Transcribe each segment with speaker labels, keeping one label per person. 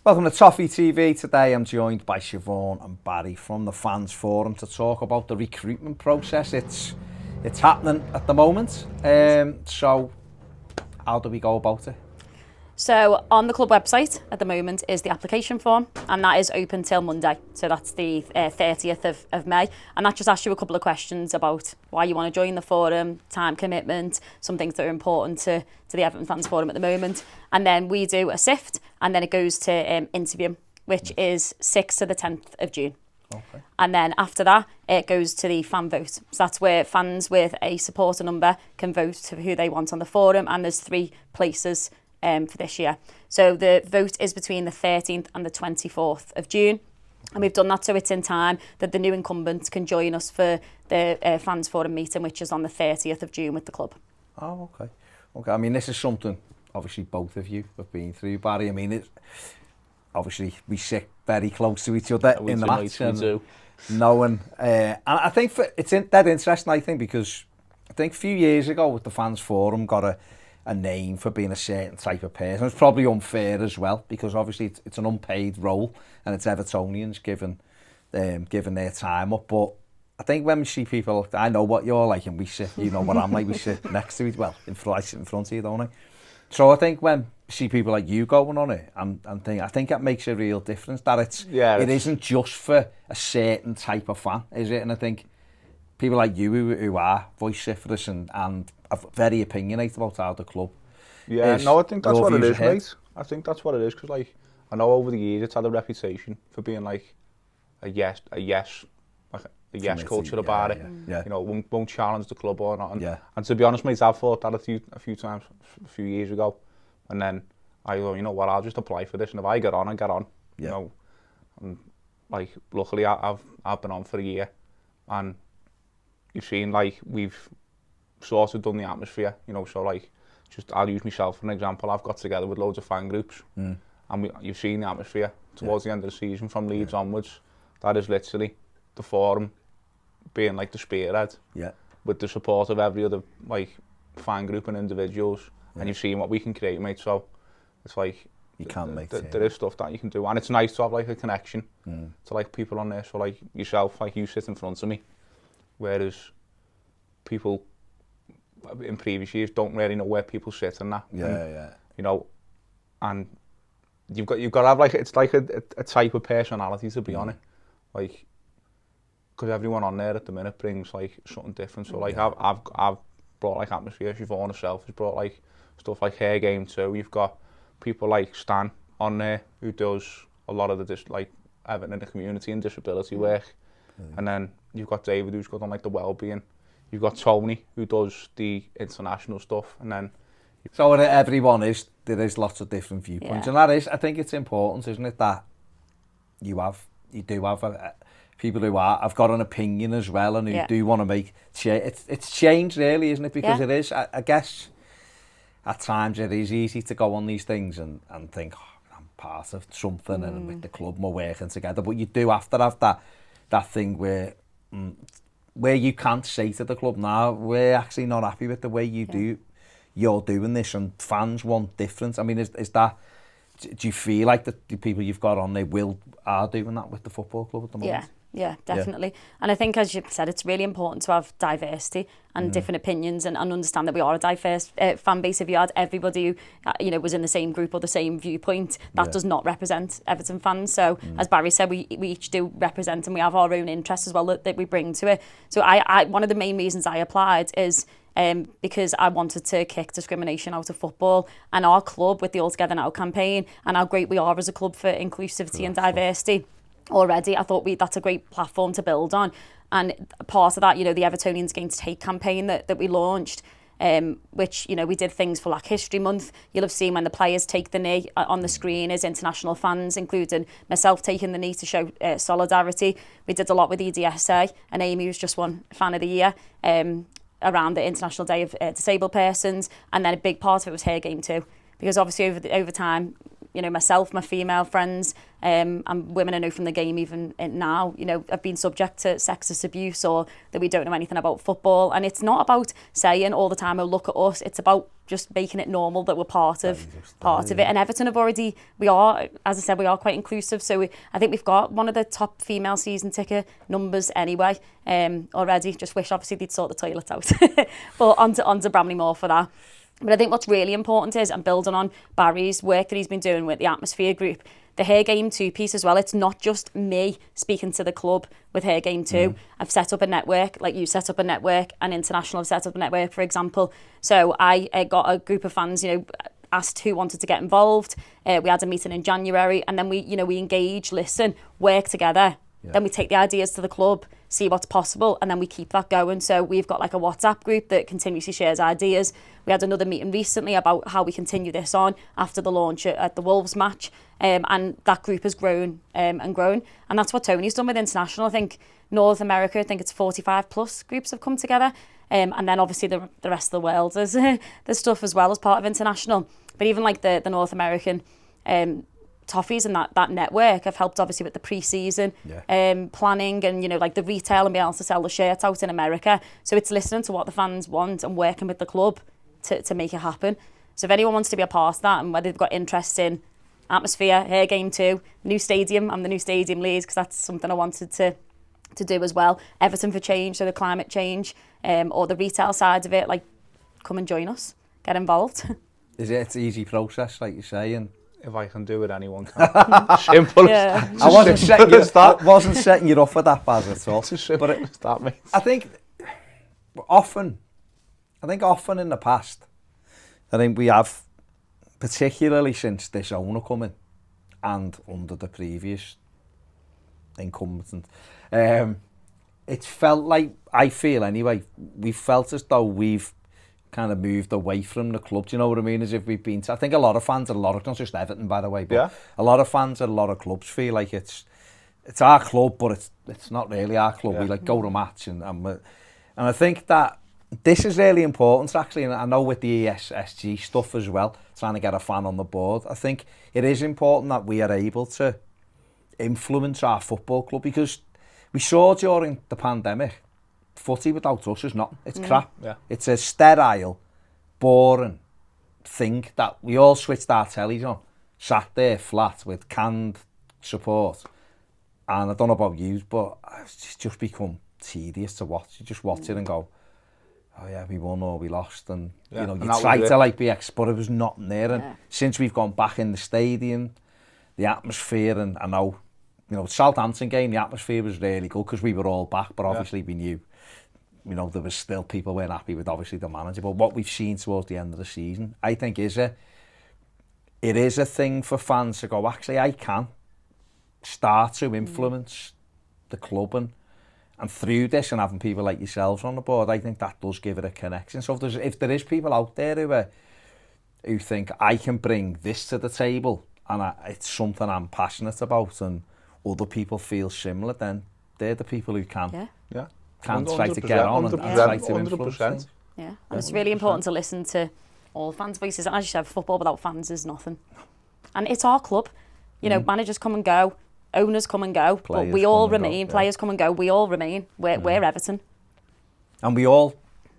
Speaker 1: Welcome to Toffee TV. Today I'm joined by Siobhan and Barry from the Fans Forum to talk about the recruitment process. It's happening at the moment. So how do we go about it?
Speaker 2: So on the club website at the moment is the application form, and that is open till Monday. So that's the 30th of May. And that just asks you a couple of questions about why you want to join the forum, time commitment, some things that are important to the Everton Fans Forum at the moment. And then we do a sift, and then it goes to interview, which is 6th to the 10th of June.
Speaker 1: Okay.
Speaker 2: And then after that, it goes to the fan vote. So that's where fans with a supporter number can vote to who they want on the forum. And there's 3 places for this year. So the vote is between the 13th and the 24th of June. And we've done that so it's in time that the new incumbents can join us for the Fans Forum meeting, which is on the 30th of June with the club.
Speaker 1: Oh, okay. Okay. I mean, this is something, obviously, both of you have been through, Barry. I mean, obviously, we sit very close to each other in the match. And knowing, and I think it's that interesting, I think, because I think a few years ago with the Fans Forum got a name for being a certain type of person. It's probably unfair as well, because obviously it's an unpaid role and it's Evertonians given their time up. But I think when we see people, I know what you're like, and we sit, you know what I'm like, we sit next to each, well, I sit in front of you, don't I? So I think when we see people like you going on it, and I think that makes a real difference, that it isn't just for a certain type of fan, is it? And I think people like you who are vociferous and are very opinionated about how the club is.
Speaker 3: I think that's what it is, mate. I think that's what it is, because like, I know over the years it's had a reputation for being like a yes culture about it.
Speaker 1: Yeah.
Speaker 3: You know, won't challenge the club or not.
Speaker 1: Yeah.
Speaker 3: And to be honest, mate, I've thought that a few times a few years ago, and then I go, you know what, I'll just apply for this, and if I get on, I get on.
Speaker 1: Yeah.
Speaker 3: You know, and like luckily I've been on for a year, and you've seen like we've sort of done the atmosphere, you know, so like, just I'll use myself for an example. I've got together with loads of fan groups, and you've seen the atmosphere towards the end of the season from Leeds onwards. That is literally the forum being like the spearhead, with the support of every other like fan group and individuals, and you've seen what we can create, mate. So it's like
Speaker 1: you can't make it.
Speaker 3: There is stuff that you can do, and it's nice to have like a connection to like people on there. So like yourself, like you sit in front of me, whereas people in previous years don't really know where people sit and that. You know, and you've got to have like, it's like a type of personality, to be honest. Like, because everyone on there at the minute brings like something different. So like I've brought like atmosphere. Siobhan herself has brought like stuff like Hair Game too. You've got people like Stan on there who does a lot of the like Everton in the community and disability work. And then you've got David who's got on like the well-being. You've got Tony who does the international stuff, and then
Speaker 1: so there is lots of different viewpoints, and that is, I think it's important, isn't it, that you do have people who have got an opinion as well, and who do want to make change. It's change, really, isn't it? Because it is. I guess at times it is easy to go on these things and think, oh, I'm part of something, and with the club we're working together. But you do have to have that thing where you can't say to the club, now we're actually not happy with the way you're doing this, and fans want difference. I mean, is that, do you feel like the people you've got on there are doing that with the football club at the moment?
Speaker 2: Yeah, definitely. And I think, as you said, it's really important to have diversity and different opinions, and understand that we are a diverse fan base. If you had everybody who was in the same group or the same viewpoint, that does not represent Everton fans. So as Barry said, we each do represent, and we have our own interests as well that we bring to it. So I one of the main reasons I applied is because I wanted to kick discrimination out of football, and our club with the All Together Now campaign, and how great we are as a club for inclusivity and diversity. Already, I thought that's a great platform to build on. And part of that, the Evertonians Going to Take campaign that we launched, which, we did things for Black History Month. You'll have seen when the players take the knee on the screen as international fans, including myself taking the knee to show solidarity. We did a lot with EDSA, and Amy was just won Fan of the Year around the International Day of Disabled Persons. And then a big part of it was Hair Game too, because obviously over time, you know, myself, my female friends, and women I know from the game even now, you know, have been subject to sexist abuse or that we don't know anything about football. And it's not about saying all the time, oh, look at us. It's about just making it normal that we're part of it. And Everton we are, as I said, we are quite inclusive. So I think we've got one of the top female season ticket numbers anyway, already. Just wish obviously they'd sort the toilets out. But onto Bramley Moore for that. But I think what's really important is, and building on Barry's work that he's been doing with the Atmosphere Group, the Her Game 2 piece as well. It's not just me speaking to the club with Her Game 2. I've set up a network, like you set up a network, and International have set up a network, for example. So I got a group of fans, you know, asked who wanted to get involved. We had a meeting in January, and then we engage, listen, work together. Yeah. Then we take the ideas to the club, see what's possible, and then we keep that going. So we've got like a WhatsApp group that continuously shares ideas. We had another meeting recently about how we continue this on after the launch at the Wolves match. And that group has grown and grown. And that's what Tony's done with International. I think North America, I think it's 45 plus groups have come together. And then obviously the rest of the world, there's stuff as well as part of International. But even like the North American Toffees and that network have helped obviously with the pre-season planning and, you know, like the retail and being able to sell the shirts out in America. So it's listening to what the fans want and working with the club to make it happen. So if anyone wants to be a part of that, and whether they've got interest in Atmosphere, Her Game 2, new stadium, I'm the new stadium lead because that's something I wanted to do as well. Everton for change, so the climate change, or the retail side of it, like come and join us, get involved.
Speaker 1: It's an easy process, like you say, and
Speaker 3: if I can do it, anyone can. Simple
Speaker 1: as that. I wasn't setting you up for that, Baz, at all.
Speaker 3: But as that, mate.
Speaker 1: I think often in the past, I think we have, particularly since this owner coming and under the previous incumbent, it's felt like, I feel anyway, we felt as though we've kind of moved away from the club. Do you know what I mean? As if we've been... I think a lot of fans, not just Everton, by the way, but a lot of fans at a lot of clubs feel like it's our club, but it's not really our club. We like go to match and I think that this is really important, actually, and I know with the ESG stuff as well, trying to get a fan on the board, I think it is important that we are able to influence our football club, because we saw during the pandemic, footy without us is not. It's crap. Yeah. It's a sterile, boring thing that we all switched our tellies on, sat there flat with canned support, and I don't know about you, but it's just become tedious to watch. You just watch it and go, oh yeah, we won or we lost, and you know, you try to like be but it was nothing there. And since we've gone back in the stadium, the atmosphere, and I know, you know, Southampton game, the atmosphere was really good because we were all back, but obviously we knew, you know, there was still people weren't happy with obviously the manager. But what we've seen towards the end of the season, I think it is a thing for fans to go, actually, I can start to influence the club, and through this and having people like yourselves on the board, I think that does give it a connection. So if there is people out there who think I can bring this to the table and it's something I'm passionate about, and other people feel similar, then they're the people who can. Yeah. Can try to get on and try to influence things.
Speaker 2: Yeah, and it's really important to listen to all fans' voices. And as you said, football without fans is nothing. And it's our club. You know, managers come and go, owners come and go, but we all remain. Players come and go, we all remain. We're Everton.
Speaker 1: And we all,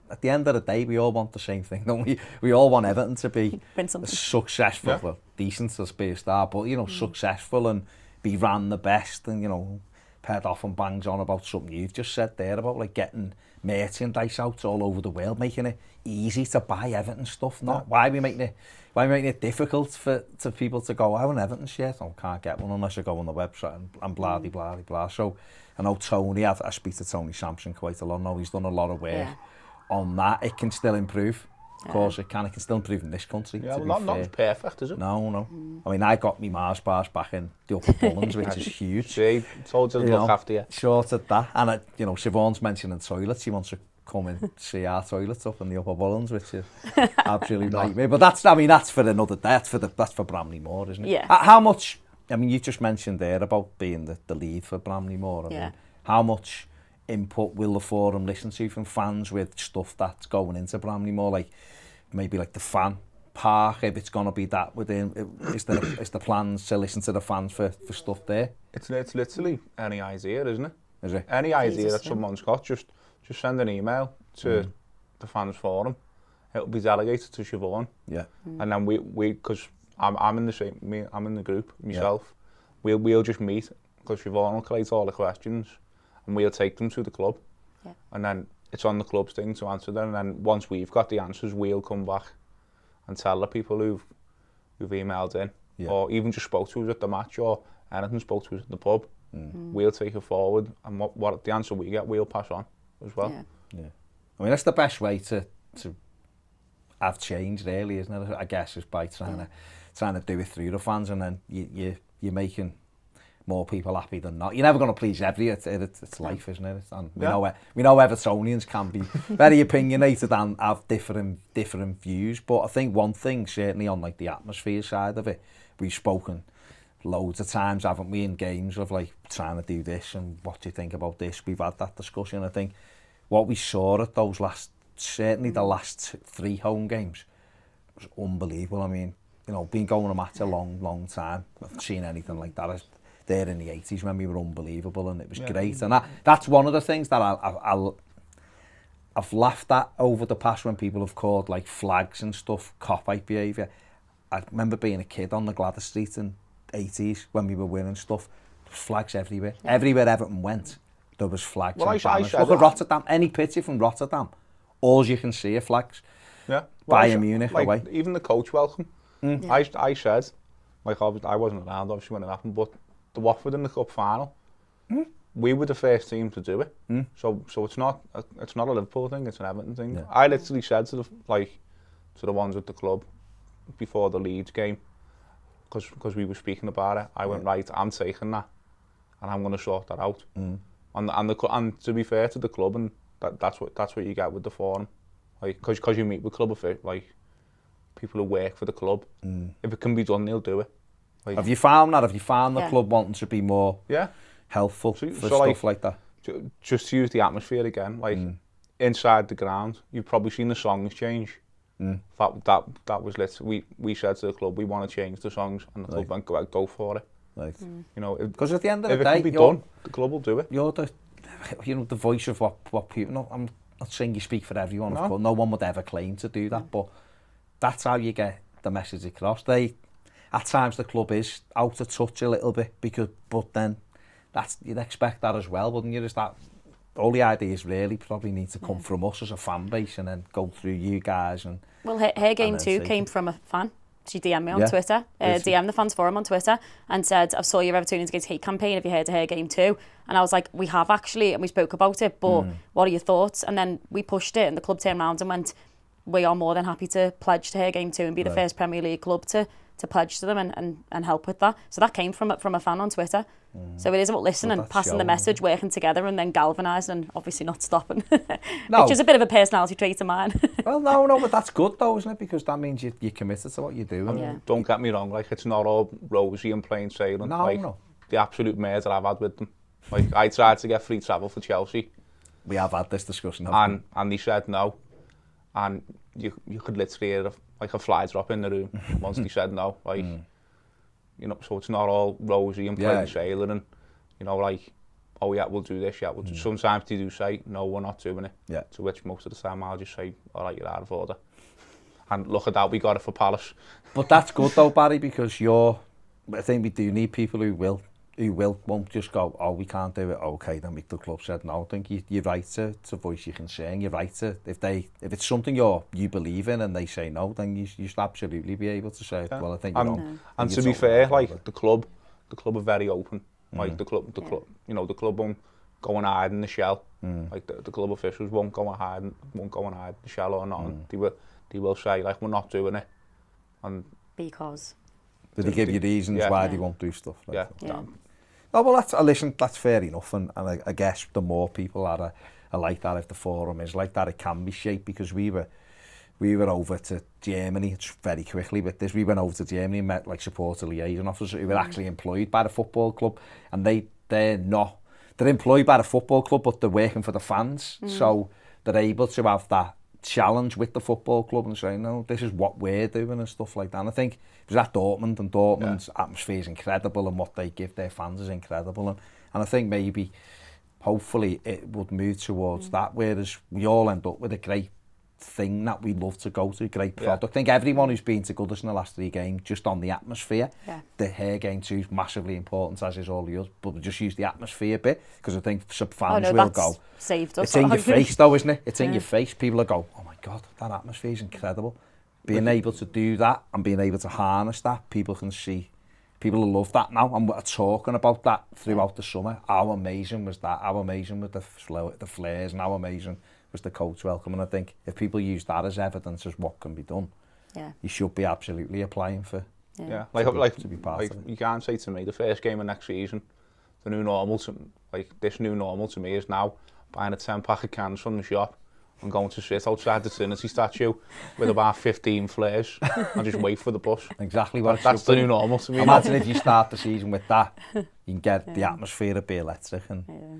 Speaker 1: at the end of the day, we all want the same thing, don't we? We all want Everton to be successful, well, decent as be a star, but, you know, successful and be ran the best, and, you know, Ped often bangs on about something you've just said there about like getting merchandise out all over the world, making it easy to buy Everton stuff. Not why are we making it difficult for people to go, I want an Everton shirt, I can't get one unless I go on the website and blah blah blah. So I know Tony, I speak to Tony Sampson quite a lot. I know he's done a lot of work on that. It can still improve. Of course it can still improve in this country.
Speaker 3: Yeah, well, not perfect, is it?
Speaker 1: No. I mean, I got me Mars bars back in the upper Bullens, which is huge.
Speaker 3: See, told you to look after you.
Speaker 1: Short of that. And, you know, Siobhan's mentioning toilets. She wants to come and see our toilets up in the upper Bullens, which is absolutely nightmare. But that's for another day. That's for Bramley Moore, isn't it?
Speaker 2: Yeah.
Speaker 1: How much, I mean, you just mentioned there about being the lead for Bramley Moore. I mean, how much input will the forum listen to from fans with stuff that's going into Bramley Moore, like maybe like the fan park, if it's going to be that within, is the plans to listen to the fans for stuff there?
Speaker 3: It's literally any idea, isn't it?
Speaker 1: Is it?
Speaker 3: Any idea that someone's got, just send an email to the fans forum. It'll be delegated to Siobhan.
Speaker 1: Yeah.
Speaker 3: And then we because I'm in the group myself. Yeah. We'll just meet because Siobhan will collate all the questions and we'll take them to the club.
Speaker 2: Yeah.
Speaker 3: And then it's on the club's thing to answer them. And then once we've got the answers, we'll come back and tell the people who've emailed in, or even just spoke to us at the match, or anything spoke to us at the pub. We'll take it forward, and what the answer we get, we'll pass on as well.
Speaker 1: Yeah. I mean, that's the best way to have change, really, isn't it? I guess is by trying to do it through the fans, and then you're making more people happy than not. You're never going to please everyone. It's life, isn't it? And we know Evertonians can be very opinionated and have different views. But I think one thing, certainly on like the atmosphere side of it, we've spoken loads of times, haven't we, in games of like trying to do this and what do you think about this? We've had that discussion. I think what we saw at those certainly the last 3 home games was unbelievable. I mean, you know, been going to match a long time. I haven't seen anything like that. There in the 80s when we were unbelievable, and it was great. And that's one of the things that I've laughed at over the past when people have called like flags and stuff cop-out behaviour. I remember being a kid on the Gladys Street in 80s when we were winning stuff. There was flags everywhere. Everywhere Everton went, there was flags.
Speaker 3: Well,
Speaker 1: Look at Rotterdam, any picture from Rotterdam, all you can see are flags.
Speaker 3: Yeah. Well,
Speaker 1: Bayern Munich
Speaker 3: like,
Speaker 1: away.
Speaker 3: Even the coach welcome. I said, like, I wasn't around obviously when it happened, but the Watford in the cup final, we were the first team to do it. So it's not a Liverpool thing, it's an Everton thing. Yeah. I literally said to the ones at the club before the Leeds game, because we were speaking about it, I went, right, I'm taking that and I'm going to sort that out. And to be fair to the club, and that's what you get with the forum, like, because you meet with club officials, like people who work for the club. If it can be done, they'll do it. Like, have you found that? Have you found the club wanting to be more helpful for stuff like that? Just to use the atmosphere again, like inside the ground, you've probably seen the songs change. That was literally, we said to the club, we want to change the songs, and the club went, go for it. Right. You know, because at the end of the day, if it can be done, the club will do it. You're the voice of what people. No, I'm not saying you speak for everyone. Of course, no one would ever claim to do that, but that's how you get the message across. At times the club is out of touch a little bit, but then you'd expect that as well, wouldn't you? Is that all the ideas really probably need to come from us as a fan base and then go through you guys. And
Speaker 2: well, her game too came from a fan. She DM'd me on Twitter, DM'd the fans forum on Twitter and said, I've saw your Evertonians Against Hate campaign, have you heard of her game too? And I was like, we have actually, and we spoke about it, but what are your thoughts? And then we pushed it and the club turned around and went, we are more than happy to pledge to her game too and be the first Premier League club to pledge to them and help with that. So that came from a fan on Twitter. So it is about listening, passing the message, working together, and then galvanising and obviously not stopping. Which is a bit of a personality trait of mine. Well, no, but that's good though, isn't it? Because that means you're committed to what you do. Don't get me wrong, like, it's not all rosy and plain sailing. No. The absolute murder I've had with them. Like, I tried to get free travel for Chelsea. We have had this discussion. And they said no. And you could literally hear a fly drop in the room once they said no. Like, you know, so it's not all rosy and plain sailing, and you know, like, oh yeah, we'll do this, we'll do. Sometimes they do say, no, we're not doing it. Yeah. To which most of the time I'll just say, all right, you're out of order. And look at that, we got it for Palace. But that's good though, Barry, because I think we do need people who won't just go, oh, we can't do it. Okay, then the club said no. I think you're right to voice your concern. You're right to, if it's something you believe in and they say no, then you should absolutely be able to say, well, I think you're wrong. And to be fair, like, the club are very open. Like, the club, you know, the club won't go and hide in the shell. Like, the club officials won't go and hide in the shell or nothing. They will say, like, we're not doing it. And because. Did they give you reasons why they won't do stuff? Like that? Oh, well, that's fair enough, and I guess the more people are like that, if the forum is like that, it can be shaped, because we were over to Germany, it's very quickly with this, we went over to Germany and met like supporter liaison officers who were actually employed by the football club, and they're employed by the football club, but they're working for the fans, so they're able to have that
Speaker 1: challenge with the football club and say, no, this is what we're doing and stuff like that. And I think it was at Dortmund, and Dortmund's atmosphere is incredible, and what they give their fans is incredible. And I think maybe, hopefully, it would move towards that, whereas we all end up with a great thing that we love to go to, great product. I think everyone who's been to Goodison in the last 3 games, just on the atmosphere, the hair game too is massively important, as is all the others, but we just use the atmosphere bit, because I think some fans will go,
Speaker 2: saved us.
Speaker 1: It's in your face though, isn't it? It's in your face. People will go, oh my God, that atmosphere is incredible. Being able to do that and being able to harness that, people can see, people will love that now, and we're talking about that throughout the summer. How amazing was that? How amazing were the flares, and how amazing was the coach welcome? And I think if people use that as evidence as what can be done, you should be absolutely applying for to be part of it.
Speaker 3: You can't say to me the first game of next season, the new normal this new normal to me is now buying a 10-pack of cans from the shop and going to sit outside the Trinity statue with about 15 flares and just wait for the bus.
Speaker 1: Exactly what
Speaker 3: that's the new normal to me.
Speaker 1: Imagine if you start the season with that, you can get the atmosphere to be electric and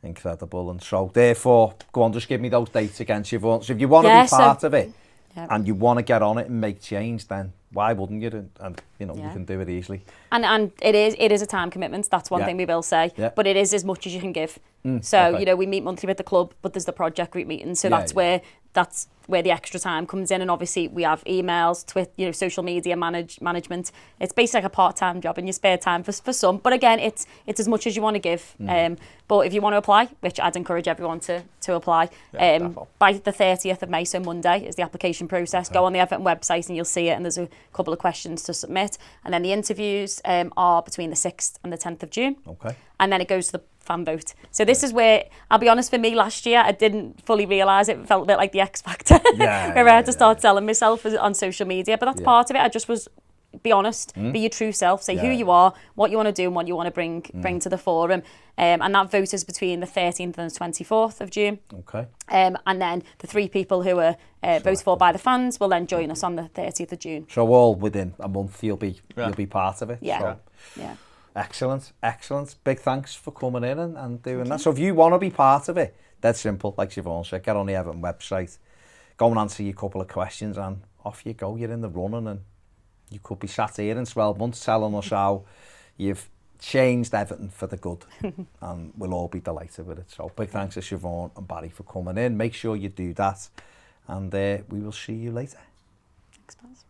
Speaker 1: incredible. And so, therefore, go on, just give me those dates again, Siobhan. So if you want to be part of it and you want to get on it and make change, then why wouldn't you? And you know, you can do it easily.
Speaker 2: And it is a time commitment. That's one thing we will say. But it is as much as you can give. So you know, we meet monthly with the club, but there's the project group meeting. So that's where the extra time comes in. And obviously we have emails, Twitter, social media management. It's basically like a part-time job in your spare time for some. But again, it's as much as you want to give. But if you want to apply, which I'd encourage everyone to apply, by the 30th of May, so Monday, is the application process. Go on the Everton website and you'll see it, and there's a couple of questions to submit. And then the interviews are between the 6th and the 10th of June. And then it goes to the fan vote. So this is where, I'll be honest, for me last year, I didn't fully realise it. Felt a bit like the X Factor, where I had to start selling myself on social media. But that's part of it. I just was, be honest, be your true self, say who you are, what you want to do and what you want to bring to the forum. And that vote is between the 13th and the 24th of June. And then the 3 people who are voted for by the fans will then join us on the 30th of June.
Speaker 1: So all within a month you'll be part of it.
Speaker 2: Yeah.
Speaker 1: Excellent. Big thanks for coming in and doing that. So if you want to be part of it, that's simple, like Siobhan said, get on the Everton website, go and answer your couple of questions, and off you go. You're in the running, and you could be sat here in 12 months telling us how you've changed Everton for the good, and we'll all be delighted with it. So big thanks to Siobhan and Barry for coming in. Make sure you do that, and we will see you later.
Speaker 2: Thanks, Baz.